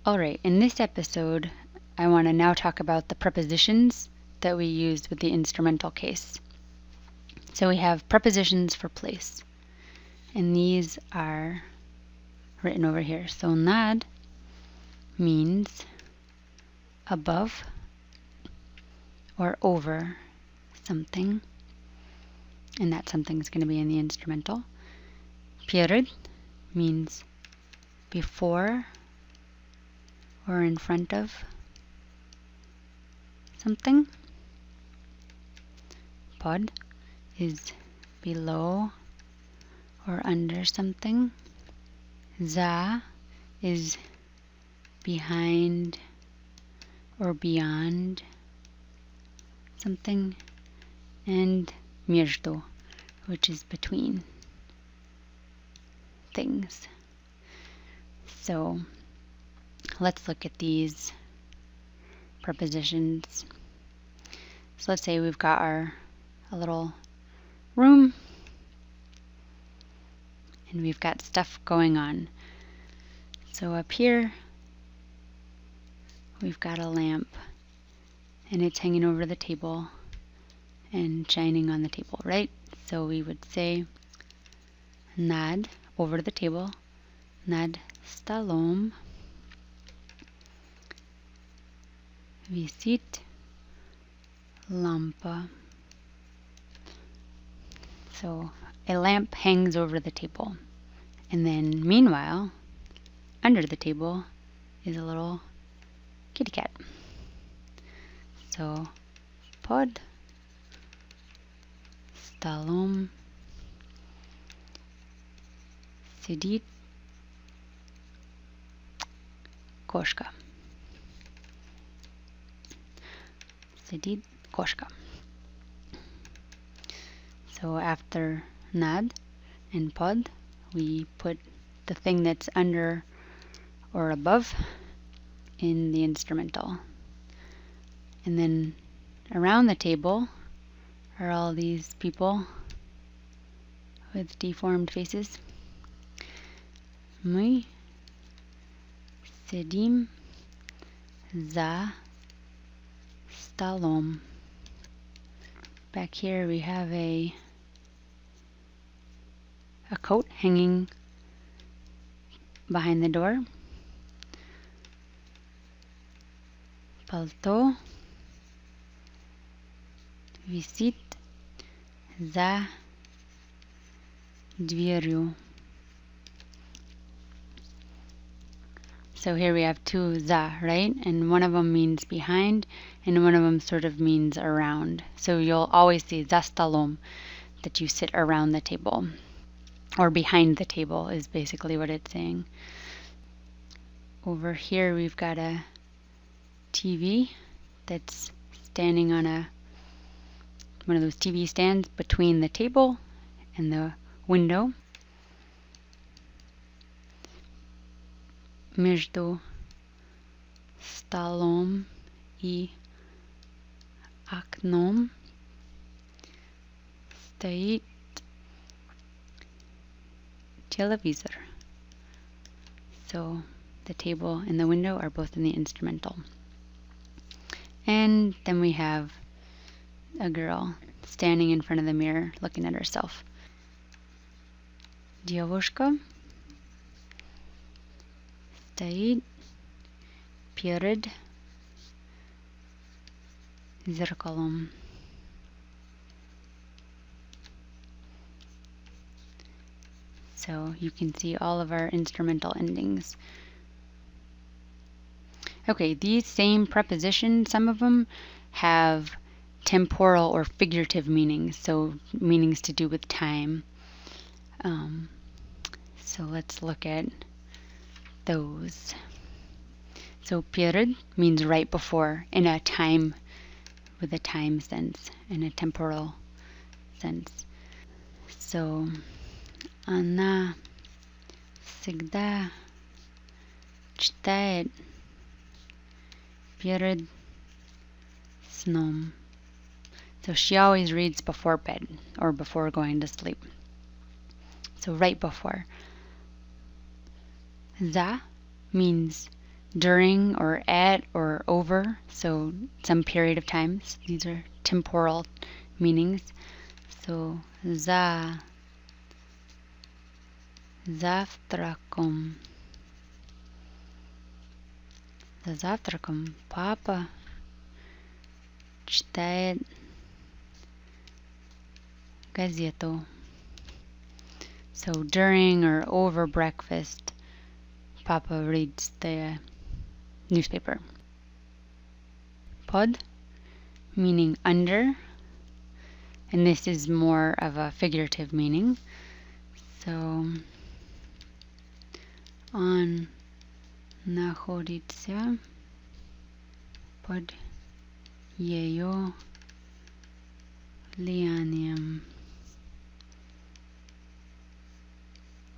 Alright, in this episode, I want to now talk about the prepositions that we use with the instrumental case. So we have prepositions for place, and these are written over here. So nad means above or over something, and that something is going to be in the instrumental. Piered means before or in front of something. Pod is below or under something. Za is behind or beyond something. And между, which is between things. So let's look at these prepositions. So let's say we've got a little room and we've got stuff going on. So up here we've got a lamp and it's hanging over the table and shining on the table, right? So we would say nad, over the table, nad stolom visit lampa. So a lamp hangs over the table. And then meanwhile, under the table is a little kitty cat. So pod stolom сидит кошка. Сидит кошка. So after nad and pod, we put the thing that's under or above in the instrumental. And then around the table are all these people with deformed faces. Мы сидим за столом. Back here we have a coat hanging behind the door. Пальто висит за дверью. So here we have two za, right? And one of them means behind, and one of them sort of means around. So you'll always see za stolom, that you sit around the table, or behind the table is basically what it's saying. Over here we've got a TV that's standing on one of those TV stands between the table and the window. Между столом и окном стоит телевизор. So the table and the window are both in the instrumental. And then we have a girl standing in front of the mirror looking at herself. Девушка стоит перед зеркалом. So you can see all of our instrumental endings. Okay, these same prepositions, some of them have temporal or figurative meanings, so meanings to do with time. So let's look at those. So перед means right before, in a time, with a time sense, in a temporal sense. So она всегда читает перед сном. So she always reads before bed or before going to sleep. So right before. За means during or at or over, so some period of time. So these are temporal meanings. So завтраком. За завтраком папа читает газету. So during or over breakfast, Papa reads the newspaper. Pod, meaning under, and this is more of a figurative meaning. So, on находится под ее влиянием.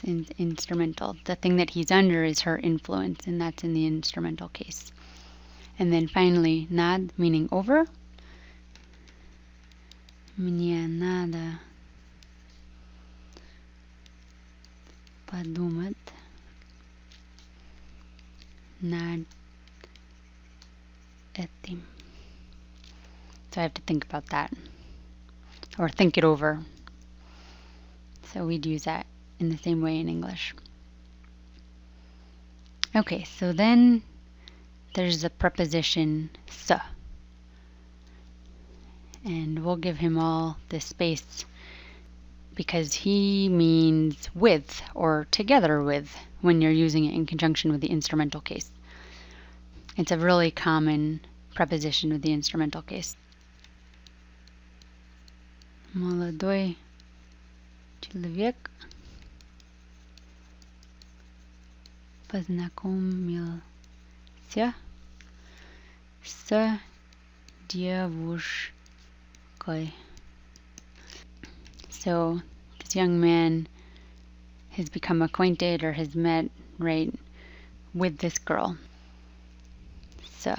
It's instrumental. The thing that he's under is her influence, and that's in the instrumental case. And then finally, над, meaning over. Мне надо подумать над этим. So I have to think about that, or think it over. So we'd use that in the same way in English. Okay, so then there's the preposition s. And we'll give him all this space because he means with or together with when you're using it in conjunction with the instrumental case. It's a really common preposition with the instrumental case. Молодой человек познакомился с девушкой. So this young man has become acquainted or has met, right, with this girl. So,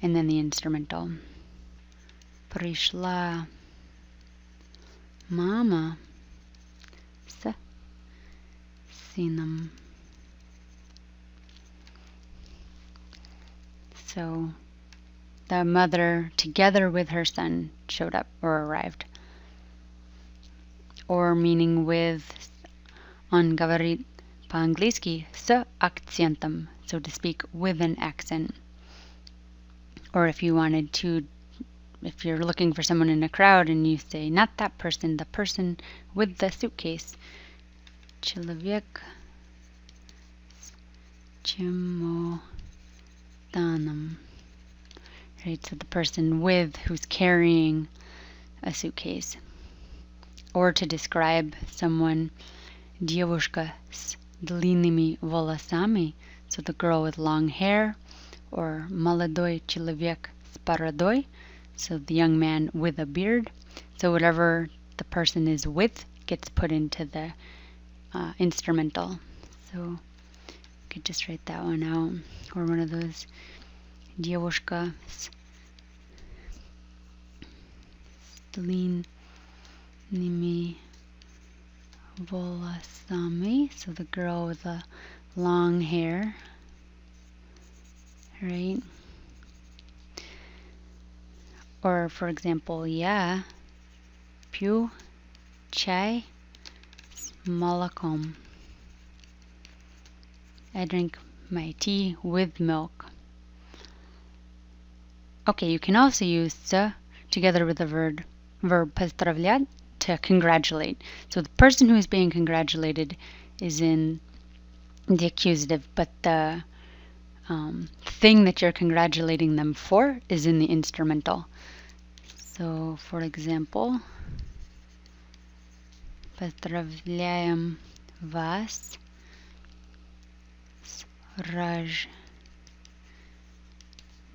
and then the instrumental. Пришла мама с сыном. So the mother, together with her son, showed up or arrived. Or meaning with, он говорит по-английски с акцентом, so to speak, with an accent. Or if you wanted to, if you're looking for someone in a crowd and you say, not that person, the person with the suitcase. Человек с чемоданом. Right, so the person with who's carrying a suitcase. Or to describe someone, девушка с длинными волосами, so the girl with long hair, or молодой человек с бородой, so the young man with a beard. So whatever the person is with gets put into the instrumental. So you could just write that one out, or one of those. Девушка с длинными волосами, so the girl with the long hair, right? Or for example, я пью чай с молоком. I drink my tea with milk. Okay, you can also use с together with the verb поздравлять to congratulate. So the person who is being congratulated is in the accusative, but the thing that you're congratulating them for is in the instrumental. So, for example, поздравляем вас с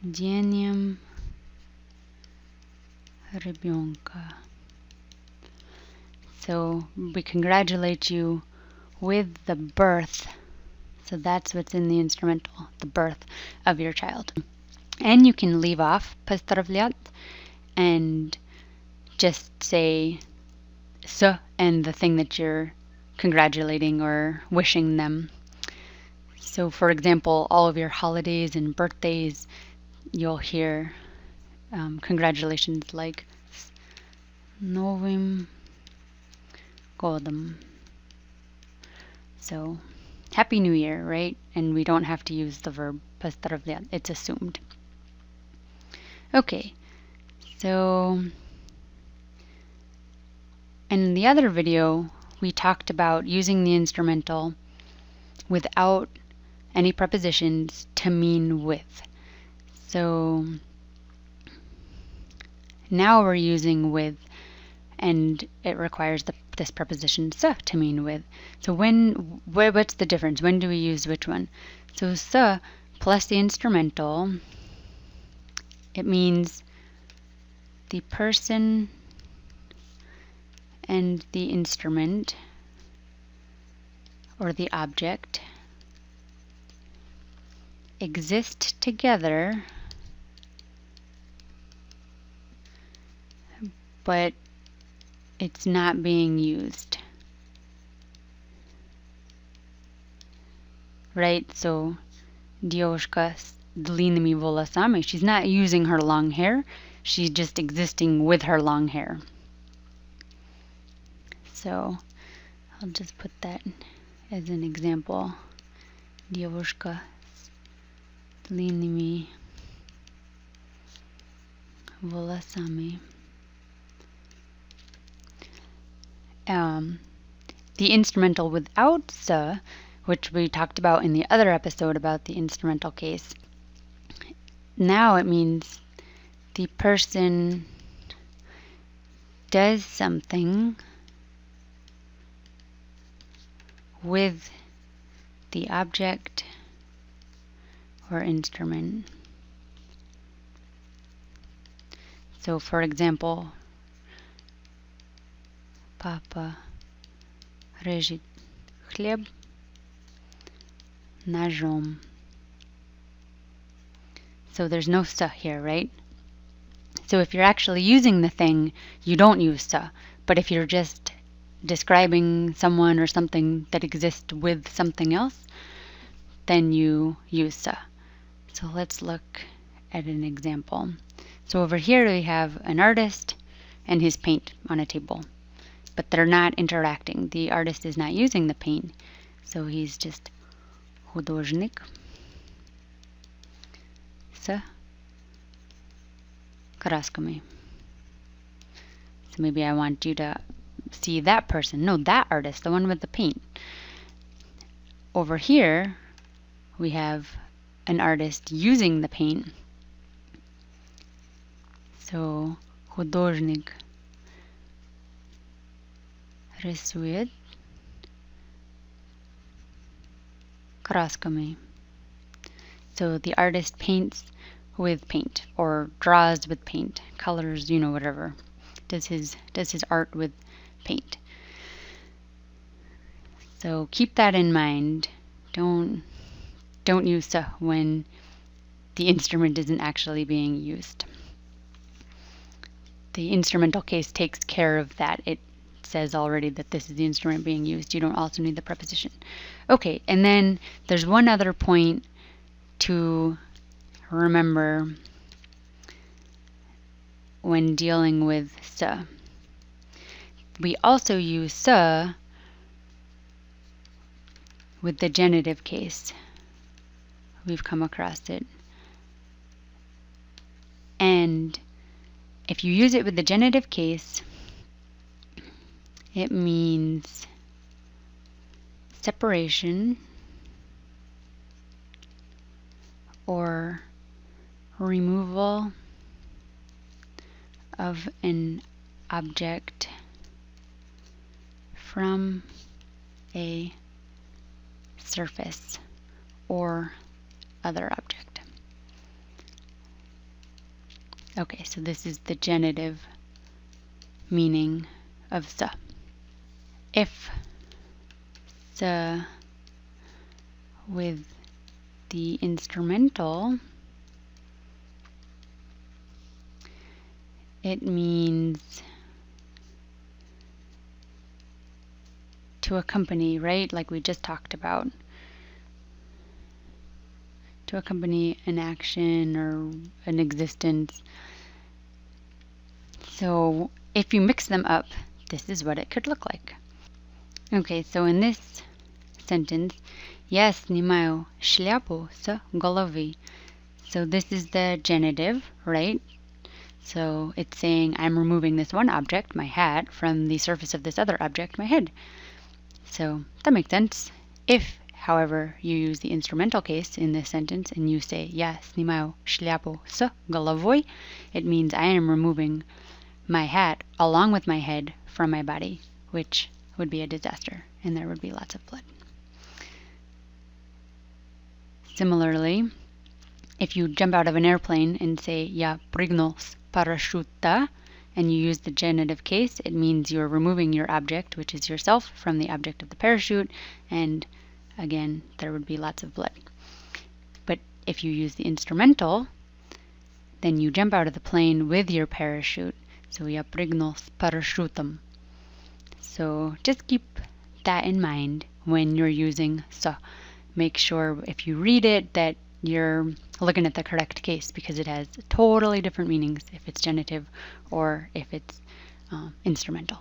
рождением ребенка. So we congratulate you with the birth. So that's what's in the instrumental, the birth of your child. And you can leave off поздравлять and just say с and the thing that you're congratulating or wishing them. So for example, all of your holidays and birthdays, you'll hear congratulations like "S Novim Godom." So Happy New Year, right? And we don't have to use the verb поздравлять. It's assumed. Okay, so in the other video, we talked about using the instrumental without any prepositions to mean with. So now we're using with, and it requires this preposition "sa" to mean with. So what's the difference? When do we use which one? So "sa" plus the instrumental, it means the person and the instrument or the object exist together, but it's not being used. Right? So девушка с длинными волосами, she's not using her long hair, she's just existing with her long hair. So I'll just put that as an example. Девушка с длинными волосами. The instrumental without "sa," which we talked about in the other episode about the instrumental case, now it means the person does something with the object or instrument. So for example, Papa режет хлеб ножом. So there's no "sa" here, right? So if you're actually using the thing, you don't use "sa." But if you're just describing someone or something that exists with something else, then you use "sa." So let's look at an example. So over here we have an artist and his paint on a table, but they're not interacting. The artist is not using the paint, so he's just художник с красками. So maybe I want you to see that person. No, that artist, the one with the paint. Over here, we have an artist using the paint. So художник рисует красками. So the artist paints with paint, or draws with paint, colors, whatever. Does his art with paint. So keep that in mind. Don't use "sa" when the instrument isn't actually being used. The instrumental case takes care of that. It says already that this is the instrument being used. You don't also need the preposition. Okay, and then there's one other point to remember when dealing with "sa." We also use "sa" with the genitive case. We've come across it. And if you use it with the genitive case, it means separation or removal of an object from a surface or other object. Okay, so this is the genitive meaning of "sa." If "sa" with the instrumental, it means to accompany, right? Like we just talked about. to accompany an action or an existence. So if you mix them up, this is what it could look like. Okay, so in this sentence, я снимаю шляпу с головы. So this is the genitive, right? So it's saying I'm removing this one object, my hat, from the surface of this other object, my head. So that makes sense. If, however, you use the instrumental case in this sentence and you say я снимаю шляпу с головой, it means I am removing my hat along with my head from my body, which would be a disaster, and there would be lots of blood. Similarly, if you jump out of an airplane and say я прыгнул с парашюта, and you use the genitive case, it means you're removing your object, which is yourself, from the object of the parachute, and again, there would be lots of blood. But if you use the instrumental, then you jump out of the plane with your parachute. So я прыгнул с парашютом. So just keep that in mind when you're using so. Make sure if you read it that you're looking at the correct case, because it has totally different meanings if it's genitive or if it's instrumental.